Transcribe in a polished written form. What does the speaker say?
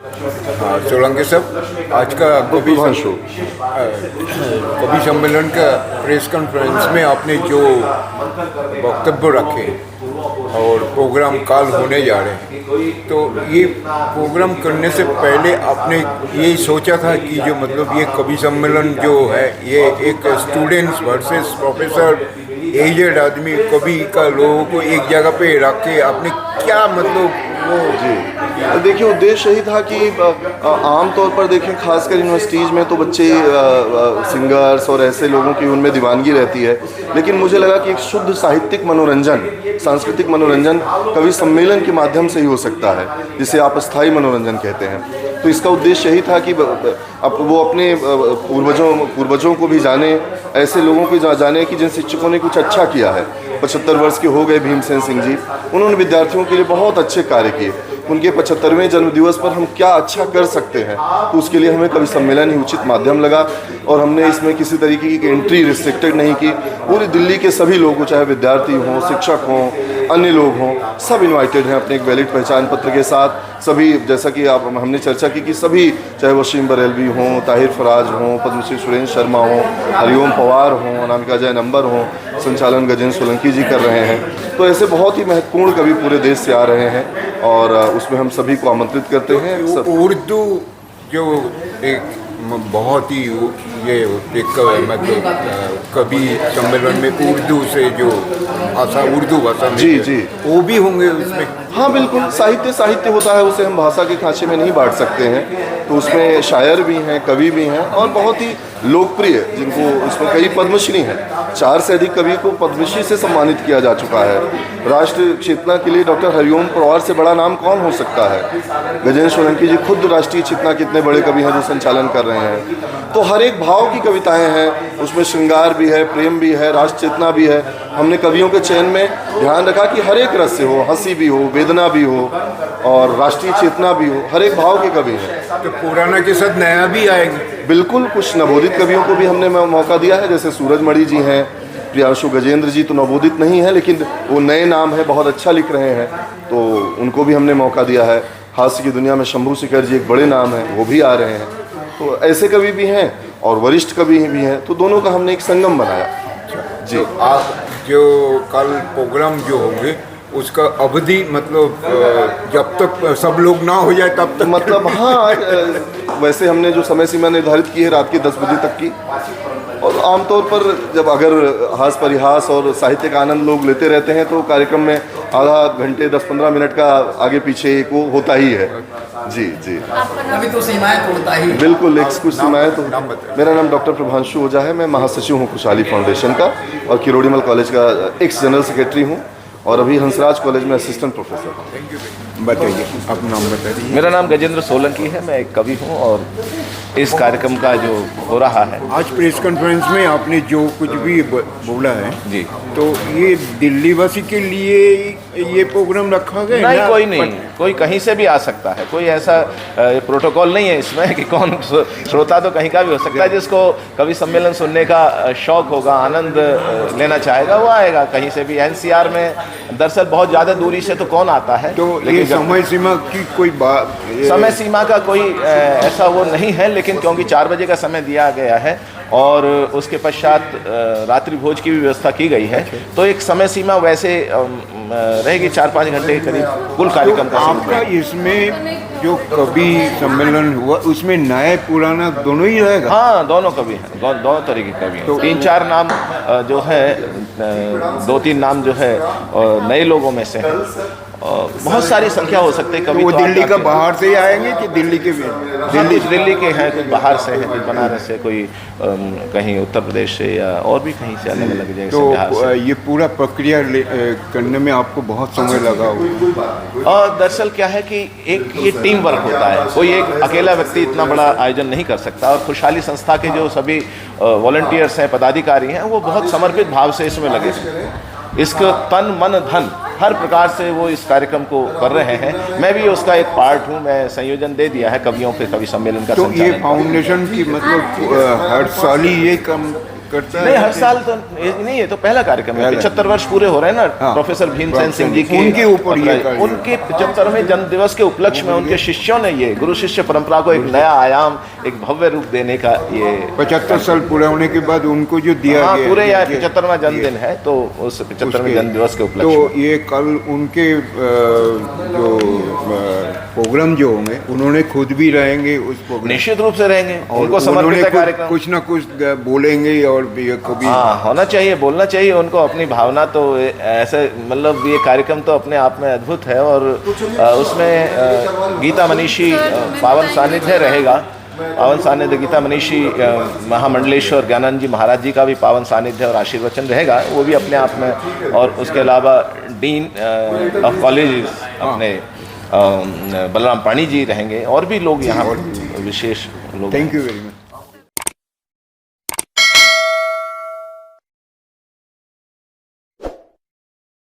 हाँ, सोलंकी साहब, आज का कवि सम्मेलन का प्रेस कॉन्फ्रेंस में आपने जो वक्तव्य रखे और प्रोग्राम काल होने जा रहे हैं, तो ये प्रोग्राम करने से पहले आपने ये सोचा था कि जो मतलब ये कवि सम्मेलन जो है ये एक स्टूडेंट्स वर्सेस प्रोफेसर एजेड आदमी कवि का लोगों को एक जगह पे रख के आपने क्या मतलब वो जी देखिए, उद्देश्य यही था कि आम तौर पर देखें खासकर यूनिवर्सिटीज़ में तो बच्चे सिंगर्स और ऐसे लोगों की उनमें दीवानगी रहती है, लेकिन मुझे लगा कि एक शुद्ध साहित्यिक मनोरंजन, सांस्कृतिक मनोरंजन कवि सम्मेलन के माध्यम से ही हो सकता है, जिसे आप अस्थायी मनोरंजन कहते हैं। तो इसका उद्देश्य यही था कि अब वो अपने पूर्वजों को भी जाने, ऐसे लोगों को जाने कि जिन शिक्षकों ने कुछ अच्छा किया है। 75 वर्ष के हो गए भीमसेन सिंह जी, उन्होंने विद्यार्थियों के लिए बहुत अच्छे कार्य किए। उनके 75वें जन्मदिवस पर हम क्या अच्छा कर सकते हैं, तो उसके लिए हमें कवि सम्मेलन ही उचित माध्यम लगा। और हमने इसमें किसी तरीके की एंट्री रिस्ट्रिक्टेड नहीं की। पूरी दिल्ली के सभी लोगों, चाहे विद्यार्थी हों, शिक्षक हों, अन्य लोग हों, सब इनवाइटेड हैं अपने एक वैलिड पहचान पत्र के साथ। सभी, जैसा कि हमने चर्चा की कि सभी, चाहे वसीम बरेलवी हों, ताहिर फराज हों, पद्मश्री सुरेंद्र शर्मा हों, हरिओम पवार हों, अनामिका जय नंबर हों, संचालन गजेंद्र सोलंकी जी कर रहे हैं। तो ऐसे बहुत ही महत्वपूर्ण कवि पूरे देश से आ रहे हैं और उसमें हम सभी को आमंत्रित करते हैं। उर्दू जो एक बहुत ही ये एक मतलब कवि सम्मेलन में उर्दू से जो भाषा, उर्दू भाषा में जी वो भी होंगे उसमें। हाँ बिल्कुल, साहित्य होता है, उसे हम भाषा के खांचे में नहीं बांट सकते हैं। तो उसमें शायर भी हैं, कवि भी हैं और बहुत ही लोकप्रिय, जिनको इसमें कई पद्मश्री हैं। 4 से अधिक कवि को पद्मश्री से सम्मानित किया जा चुका है। राष्ट्र चेतना के लिए डॉक्टर हरिओम पवार से बड़ा नाम कौन हो सकता है। गजेंद्र सोलंकी जी खुद राष्ट्रीय चेतना के इतने बड़े कवि हैं जो संचालन कर रहे हैं। तो हर एक भाव की कविताएं हैं, उसमें श्रृंगार भी है, प्रेम भी है, राष्ट्र चेतना भी है। हमने कवियों के चयन में ध्यान रखा कि हर एक रस से हो, हंसी भी हो, वेदना भी हो और राष्ट्रीय चेतना भी हो, हर एक भाव के कवि हैं। तो पुराना के साथ नया भी आएगा। बिल्कुल, कुछ नवोदित कवियों को भी हमने मौका दिया है, जैसे सूरजमणि जी हैं, प्रियांशु गजेंद्र जी तो नवोदित नहीं है लेकिन वो नए नाम है, बहुत अच्छा लिख रहे हैं, तो उनको भी हमने मौका दिया है। हास्य की दुनिया में शंभू शेखर जी एक बड़े नाम हैं, वो भी आ रहे हैं। तो ऐसे कवि भी हैं और वरिष्ठ कवि भी हैं, तो दोनों का हमने एक संगम बनाया। जी, आप जो कल प्रोग्राम जो होंगे उसका अवधि मतलब जब तक सब लोग ना हो जाए तब तक, मतलब हाँ, वैसे हमने जो समय सीमा निर्धारित की है रात के 10 बजे तक की। और आमतौर पर जब अगर हास परिहास और साहित्य का आनंद लोग लेते रहते हैं तो कार्यक्रम में आधा घंटे 10-15 मिनट का आगे पीछे एक वो होता ही है। जी अभी तो सीमाएं तोड़ता ही। बिल्कुल, एक कुछ सीमाएं तो। मेरा नाम डॉक्टर प्रभांशु ओझा है, मैं महासचिव हूँ खुशहाली फाउंडेशन का और किरोड़ीमल कॉलेज का एक्स जनरल सेक्रेटरी हूँ और अभी हंसराज कॉलेज में असिस्टेंट प्रोफेसर हूँ। बताइए अपना नाम बताइए। मेरा नाम गजेंद्र सोलंकी है, मैं एक कवि हूँ और इस कार्यक्रम का जो हो रहा है आज प्रेस कॉन्फ्रेंस में आपने जो कुछ भी बोला है जी, तो ये दिल्ली वासी के लिए ये प्रोग्राम रखा गया? नहीं, कोई नहीं, कोई कहीं से भी आ सकता है। कोई ऐसा प्रोटोकॉल नहीं है इसमें कि कौन श्रोता तो कहीं का भी हो सकता है। जिसको कवि सम्मेलन सुनने का शौक होगा, आनंद लेना चाहेगा, वो आएगा कहीं से भी। एनसीआर में दरअसल बहुत ज़्यादा दूरी से तो कौन आता है। तो ये समय सीमा की कोई बात, समय सीमा का कोई ऐसा वो नहीं है, लेकिन क्योंकि 4 बजे का समय दिया गया है और उसके पश्चात रात्रि भोज की भी व्यवस्था की गई है, तो एक समय सीमा वैसे रहेगी 4-5 घंटे के करीब कुल कार्यक्रम का। आपका इसमें जो कवि सम्मेलन हुआ उसमें नया पुराना दोनों ही रहेगा? हाँ, दोनों कवि हैं, दोनों तरह के कवि हैं। तो 3-4 नाम जो है, 2-3 नाम जो है नए लोगों में से हैं। बहुत सारी संख्या हो सकती है कवि। वो दिल्ली का बाहर से ही आएंगे कि दिल्ली के भी? दिल्ली के हैं, कुछ बाहर से हैं, कुछ बनारस से, कोई कहीं उत्तर प्रदेश से या और भी कहीं से अलग अलग जगह से। तो ये पूरा प्रक्रिया करने में आपको बहुत समय लगा होगा? और दरअसल क्या है कि एक ये टीम वर्क होता है, कोई एक अकेला व्यक्ति इतना बड़ा आयोजन नहीं कर सकता। और खुशहाली संस्था के जो सभी वॉलंटियर्स हैं, पदाधिकारी हैं, वो बहुत समर्पित भाव से इसमें लगे हैं। इसको तन मन धन हर प्रकार से वो इस कार्यक्रम को कर रहे हैं। मैं भी उसका एक पार्ट हूँ, मैं संयोजन दे दिया है कवियों के कवि सम्मेलन का। तो ये फाउंडेशन की मतलब हर साल ही ये करता नहीं, है? हर साल तो नहीं, ये तो पहला कार्यक्रम है। पहला। 75 वर्ष पूरे हो रहे हैं ना हाँ। प्रोफेसर भीमसेन सिंह जी की, उनके ऊपर ये कार्यक्रम। उनके 75वें जन्म दिवस के उपलक्ष्य में उनके शिष्यों ने ये गुरु शिष्य परंपरा को एक नया आयाम, एक भव्य रूप देने का ये 75 साल पूरे होने के बाद उनको जो दिया हाँ, गया पूरे है, या ये- 75वां जन्मदिन है, तो उस 75वें जन्म दिवस के उपलक्ष्य तो में। ये कल उनके जो प्रोग्राम जो होंगे उन्होंने खुद भी रहेंगे उस प्रोग्राम, निश्चित रूप से रहेंगे, और उनको समर्पित उन्होंने है कुछ- कार्यक्रम। कुछ ना कुछ बोलेंगे और ये कभी हाँ, होना चाहिए, बोलना चाहिए उनको अपनी भावना। तो ऐसे मतलब ये कार्यक्रम तो अपने आप में अद्भुत है, और उसमें गीता मनीषी पावन सानिध्य रहेगा। पावन सानिध्य गीता मनीषी महामंडलेश्वर ज्ञानानंद जी महाराज जी का भी पावन सानिध्य और आशीर्वचन रहेगा, वो भी अपने आप में। और उसके अलावा डीन ऑफ कॉलेज अपने बलराम पाणी जी रहेंगे, और भी लोग यहाँ विशेष लोग। Thank you very much.